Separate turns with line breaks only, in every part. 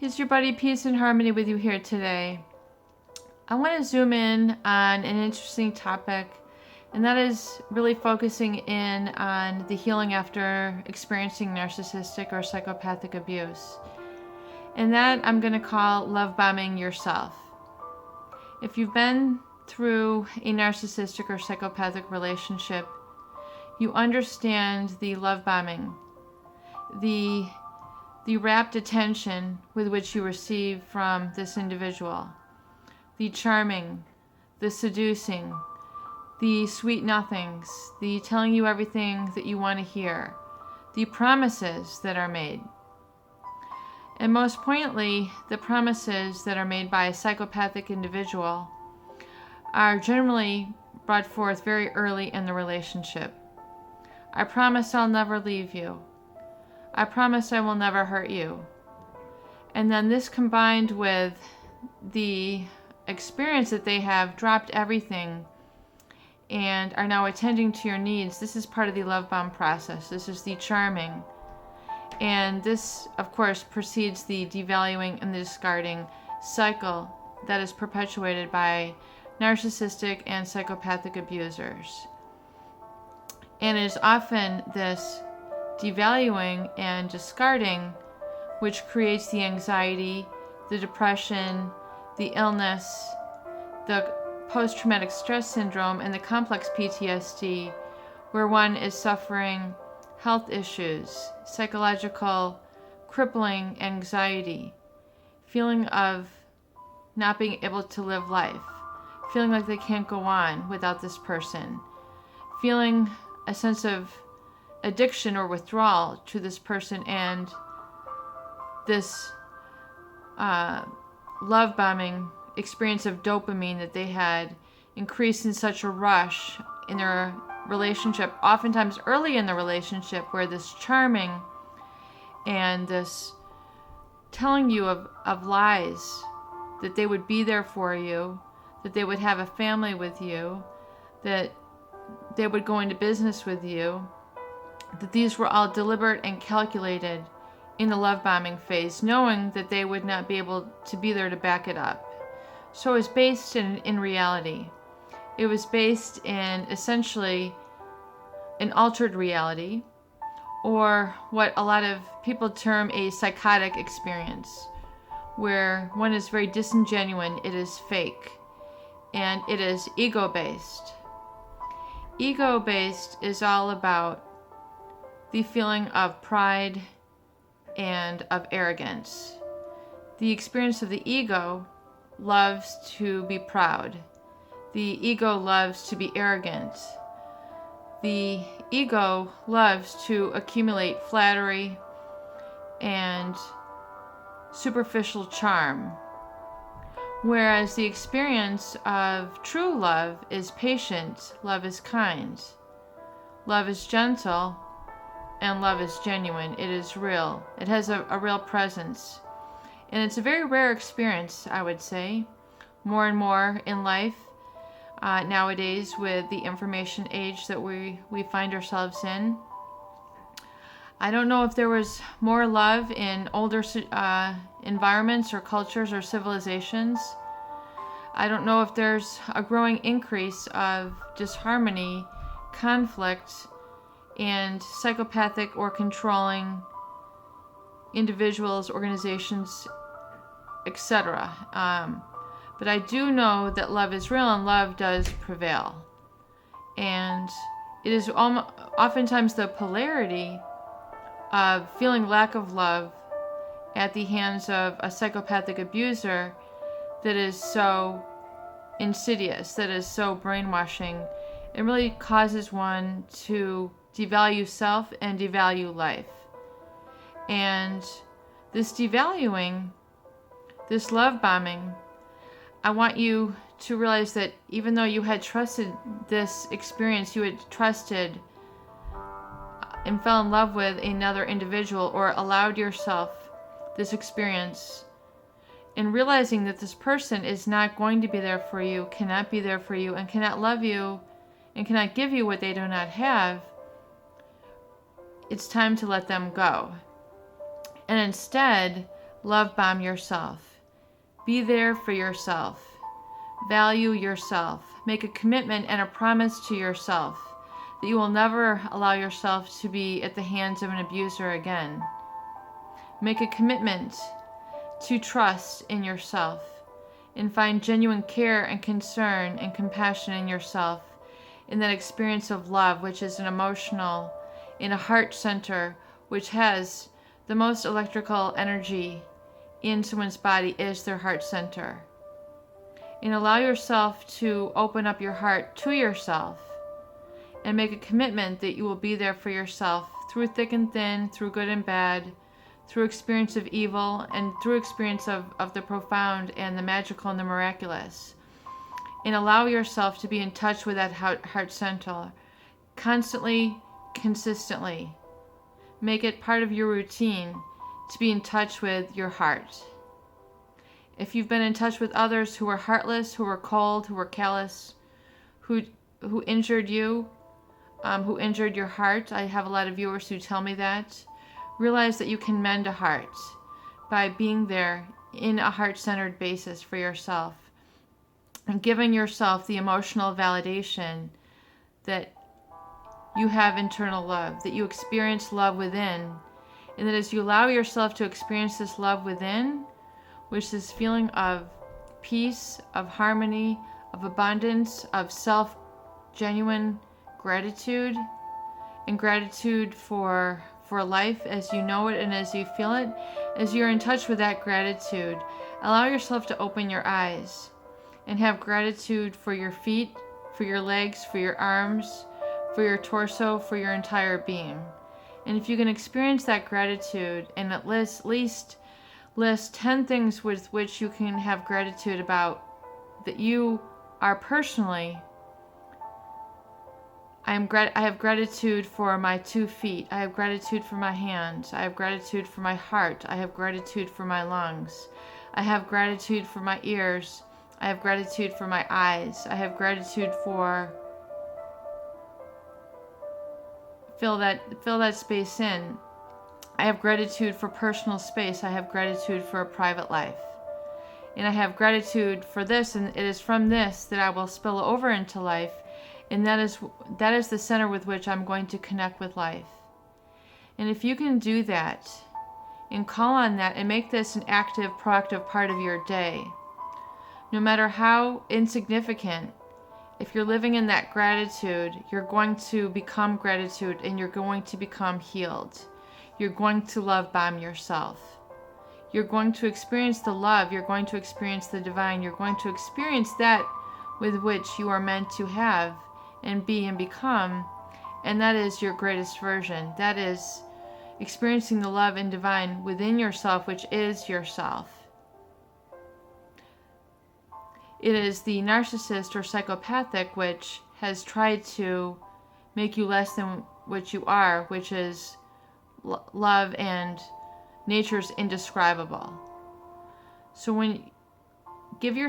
Is your buddy peace and harmony with you here today? I want to zoom in on an interesting topic, and that is really focusing in on the healing after experiencing narcissistic or psychopathic abuse. And that I'm going to call love bombing yourself. If you've been through a narcissistic or psychopathic relationship, you understand the love bombing, the rapt attention with which you receive from this individual, the charming, the seducing, the sweet nothings, the telling you everything that you want to hear, the promises that are made. And most poignantly, the promises that are made by a psychopathic individual are generally brought forth very early in the relationship. I promise I'll never leave you. I promise I will never hurt you. And then this combined with the experience that they have dropped everything and are now attending to your needs, this is part of the love bomb process. This is the charming. And this, of course, precedes the devaluing and the discarding cycle that is perpetuated by narcissistic and psychopathic abusers. And it is often this devaluing and discarding which creates the anxiety, the depression, the illness, the post-traumatic stress syndrome, and the complex PTSD, where one is suffering health issues, psychological crippling anxiety, feeling of not being able to live life, feeling like they can't go on without this person, feeling a sense of addiction or withdrawal to this person, and this love bombing experience of dopamine that they had increased in such a rush in their relationship, oftentimes early in the relationship, where this charming and this telling you of lies, that they would be there for you, that they would have a family with you, that they would go into business with you, that these were all deliberate and calculated in the love bombing phase, knowing that they would not be able to be there to back it up. So it was based in reality. It was based in essentially an altered reality, or what a lot of people term a psychotic experience, where one is very disingenuine, it is fake, and it is ego-based. Ego-based is all about the feeling of pride and of arrogance. The experience of the ego loves to be proud. The ego loves to be arrogant. The ego loves to accumulate flattery and superficial charm. Whereas the experience of true love is patient, love is kind, love is gentle, and love is genuine. It is real. It has a real presence. And it's a very rare experience, I would say. More and more in life nowadays, with the information age that we find ourselves in. I don't know if there was more love in older environments or cultures or civilizations. I don't know if there's a growing increase of disharmony, conflict, and psychopathic or controlling individuals, organizations, etc. But I do know that love is real and love does prevail. And it is oftentimes the polarity of feeling lack of love at the hands of a psychopathic abuser that is so insidious, that is so brainwashing. It really causes one to devalue self and devalue life. And this devaluing, this love bombing, I want you to realize that even though you had trusted this experience, you had trusted and fell in love with another individual, or allowed yourself this experience, and realizing that this person is not going to be there for you, cannot be there for you, and cannot love you, and cannot give you what they do not have, it's time to let them go. And instead, Love bomb yourself. Be there for yourself. Value yourself. Make a commitment and a promise to yourself that you will never allow yourself to be at the hands of an abuser again. Make a commitment to trust in yourself and find genuine care and concern and compassion in yourself, in that experience of love, which is an emotional, in a heart center, which has the most electrical energy in someone's body, is their heart center. And allow yourself to open up your heart to yourself and make a commitment that you will be there for yourself through thick and thin, through good and bad, through experience of evil, and through experience of the profound and the magical and the miraculous. And allow yourself to be in touch with that heart center constantly, consistently. Make it part of your routine to be in touch with your heart. If you've been in touch with others who were heartless, who were cold, who were callous, who injured you, who injured your heart, I have a lot of viewers who tell me that. Realize that you can mend a heart by being there in a heart-centered basis for yourself and giving yourself the emotional validation that you have internal love, that you experience love within, and that as you allow yourself to experience this love within, which is this feeling of peace, of harmony, of abundance, of genuine gratitude, and gratitude for life as you know it and as you feel it, as you're in touch with that gratitude, allow yourself to open your eyes and have gratitude for your feet, for your legs, for your arms, for your torso, for your entire being. And if you can experience that gratitude and at least list 10 things with which you can have gratitude about, that you are personally. I have gratitude for my 2 feet. I have gratitude for my hands. I have gratitude for my heart. I have gratitude for my lungs. I have gratitude for my ears. I have gratitude for my eyes. I have gratitude for... Fill that space in. I have gratitude for personal space. I have gratitude for a private life. And I have gratitude for this, and it is from this that I will spill over into life. And that is the center with which I'm going to connect with life. And if you can do that and call on that and make this an active, proactive part of your day, no matter how insignificant, if you're living in that gratitude, you're going to become gratitude and you're going to become healed. You're going to love bomb yourself. You're going to experience the love. You're going to experience the divine. You're going to experience that with which you are meant to have and be and become, and that is your greatest version. That is experiencing the love and divine within yourself, which is yourself. It is the narcissist or psychopathic which has tried to make you less than what you are, which is love and nature's indescribable. So when giving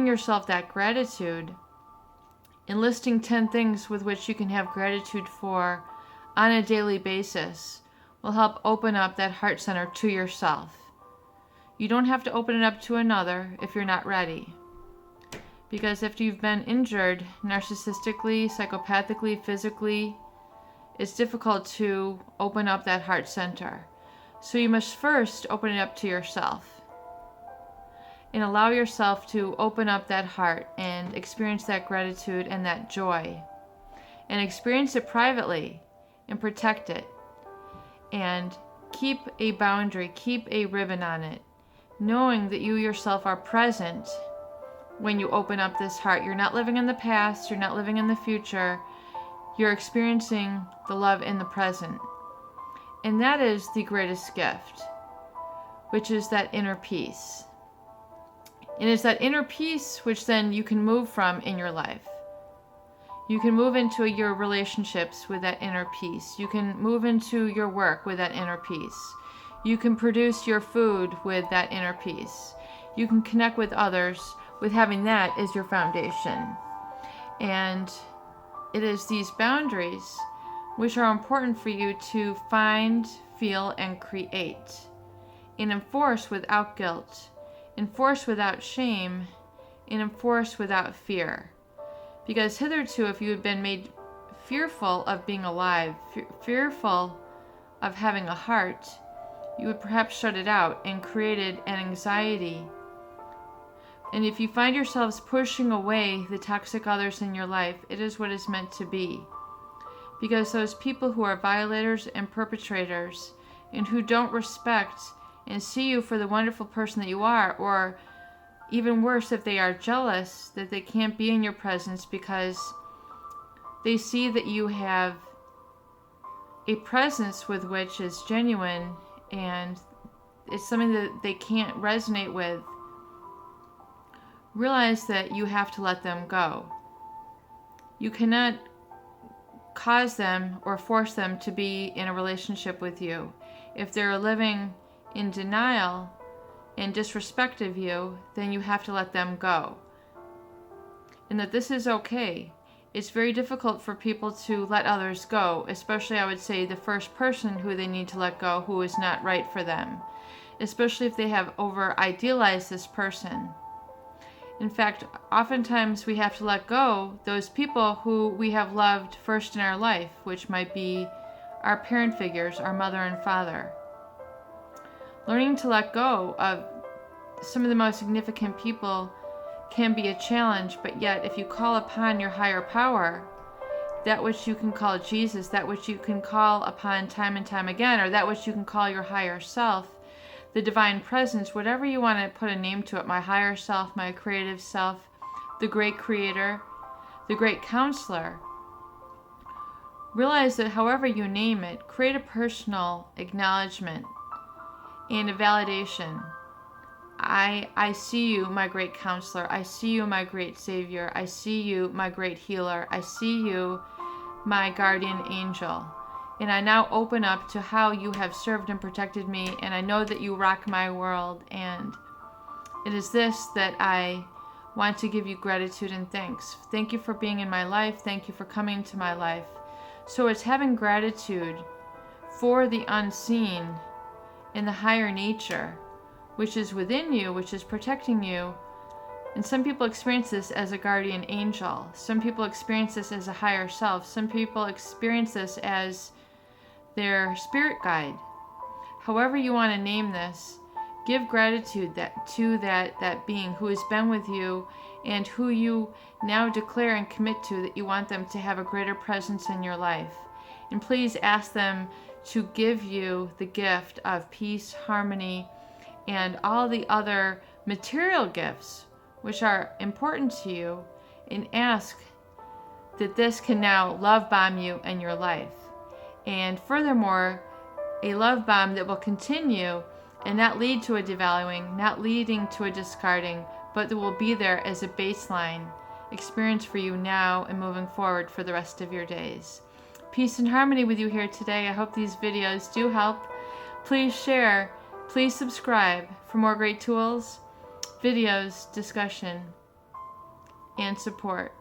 yourself that gratitude, enlisting 10 things with which you can have gratitude for on a daily basis will help open up that heart center to yourself. You don't have to open it up to another if you're not ready. Because if you've been injured narcissistically, psychopathically, physically, it's difficult to open up that heart center. So you must first open it up to yourself. And allow yourself to open up that heart and experience that gratitude and that joy. And experience it privately and protect it. And keep a boundary, keep a ribbon on it, knowing that you yourself are present when you open up this heart. You're not living in the past, you're not living in the future, you're experiencing the love in the present. And that is the greatest gift, which is that inner peace. And it's that inner peace which then you can move from in your life. You can move into your relationships with that inner peace. You can move into your work with that inner peace. You can produce your food with that inner peace. You can connect with others with having that as your foundation. And it is these boundaries which are important for you to find, feel, and create and enforce without guilt, enforce without shame, and enforce without fear. Because hitherto, if you had been made fearful of being alive, fearful of having a heart, you would perhaps shut it out and created an anxiety. And if you find yourselves pushing away the toxic others in your life, it is what is meant to be. Because those people who are violators and perpetrators, and who don't respect and see you for the wonderful person that you are, or even worse, if they are jealous that they can't be in your presence because they see that you have a presence with which is genuine and it's something that they can't resonate with, realize that you have to let them go. You cannot cause them or force them to be in a relationship with you. If they're living in denial and disrespect of you, then you have to let them go. And that this is okay. It's very difficult for people to let others go, especially I would say the first person who they need to let go who is not right for them, especially if they have over-idealized this person. In fact, oftentimes we have to let go those people who we have loved first in our life, which might be our parent figures, our mother and father. Learning to let go of some of the most significant people can be a challenge, but yet if you call upon your higher power, that which you can call Jesus, that which you can call upon time and time again, or that which you can call your higher self, the divine presence, whatever you want to put a name to it, my higher self, my creative self, the great creator, the great counselor. Realize that however you name it, create a personal acknowledgement and a validation. I see you, my great counselor. I see you, my great savior. I see you, my great healer. I see you, my guardian angel. And I now open up to how you have served and protected me, and I know that you rock my world, and it is this that I want to give you gratitude and thanks. Thank you for being in my life. Thank you for coming into my life. So it's having gratitude for the unseen in the higher nature, which is within you, which is protecting you. And some people experience this as a guardian angel. Some people experience this as a higher self. Some people experience this as their spirit guide. However you want to name this, give gratitude to that being who has been with you and who you now declare and commit to that you want them to have a greater presence in your life. And please ask them to give you the gift of peace, harmony, and all the other material gifts which are important to you, and ask that this can now love bomb you in your life. And furthermore, a love bomb that will continue and not lead to a devaluing, not leading to a discarding, but that will be there as a baseline experience for you now and moving forward for the rest of your days. Peace and harmony with you here today. I hope these videos do help. Please share. Please subscribe for more great tools, videos, discussion, and support.